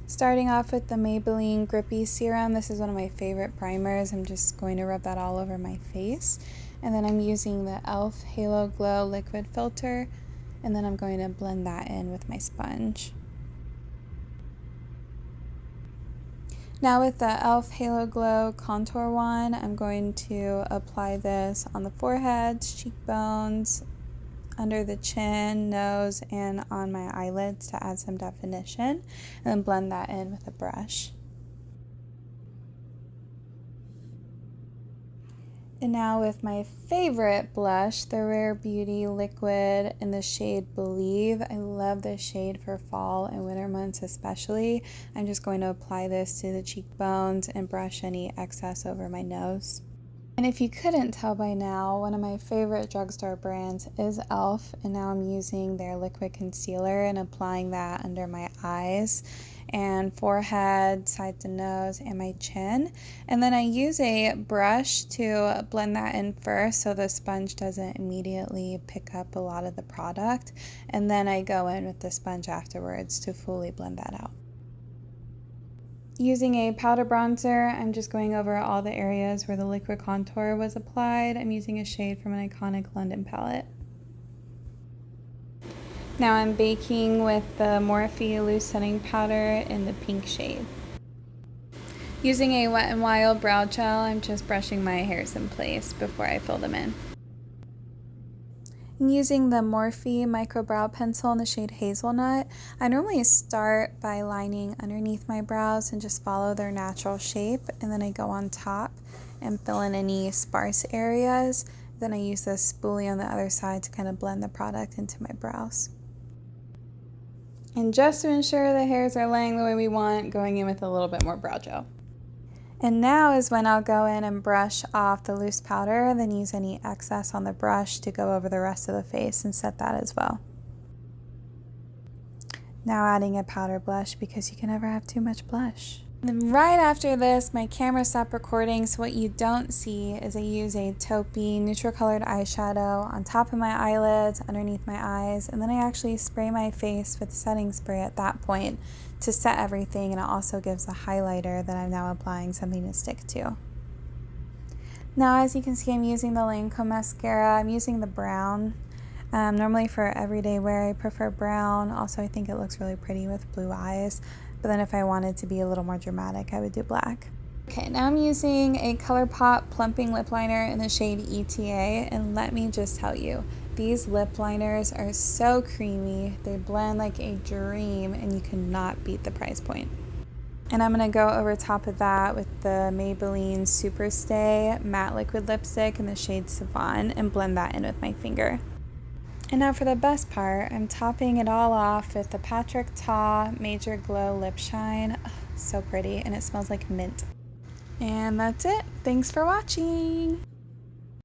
Starting off with the Maybelline Grippy Serum. This is one of my favorite primers. I'm just going to rub that all over my face. And then I'm using the e.l.f. Halo Glow Liquid Filter. And then I'm going to blend that in with my sponge. Now with the e.l.f. Halo Glow Contour Wand, I'm going to apply this on the forehead, cheekbones, under the chin, nose, and on my eyelids to add some definition, and then blend that in with a brush. And now with my favorite blush, the Rare Beauty Liquid in the shade Believe. I love this shade for fall and winter months especially. I'm just going to apply this to the cheekbones and brush any excess over my nose. And if you couldn't tell by now, one of my favorite drugstore brands is e.l.f. and now I'm using their liquid concealer and applying that under my eyes and forehead, sides of the nose, and my chin. And then I use a brush to blend that in first so the sponge doesn't immediately pick up a lot of the product. And then I go in with the sponge afterwards to fully blend that out. Using a powder bronzer, I'm just going over all the areas where the liquid contour was applied. I'm using a shade from an iconic London palette. Now I'm baking with the Morphe Loose Setting Powder in the pink shade. Using a Wet n Wild brow gel, I'm just brushing my hairs in place before I fill them in. And using the Morphe Micro Brow Pencil in the shade Hazelnut, I normally start by lining underneath my brows and just follow their natural shape, and then I go on top and fill in any sparse areas. Then I use this spoolie on the other side to kind of blend the product into my brows. And just to ensure the hairs are laying the way we want, going in with a little bit more brow gel. And now is when I'll go in and brush off the loose powder, and then use any excess on the brush to go over the rest of the face and set that as well. Now adding a powder blush because you can never have too much blush. And then right after this, my camera stopped recording, so what you don't see is I use a taupey neutral colored eyeshadow on top of my eyelids, underneath my eyes, and then I actually spray my face with setting spray at that point to set everything, and it also gives a highlighter that I'm now applying something to stick to. Now as you can see, I'm using the Lancome mascara. I'm using the brown. Normally for everyday wear I prefer brown. Also I think it looks really pretty with blue eyes. But then if I wanted to be a little more dramatic, I would do black. Okay, now I'm using a ColourPop plumping lip liner in the shade ETA, and let me just tell you, these lip liners are so creamy. They blend like a dream, and you cannot beat the price point. And I'm gonna go over top of that with the Maybelline Superstay matte liquid lipstick in the shade Savant and blend that in with my finger. And now for the best part, I'm topping it all off with the Patrick Ta Major Glow Lip Shine. Oh, so pretty, and it smells like mint. And that's it. Thanks for watching.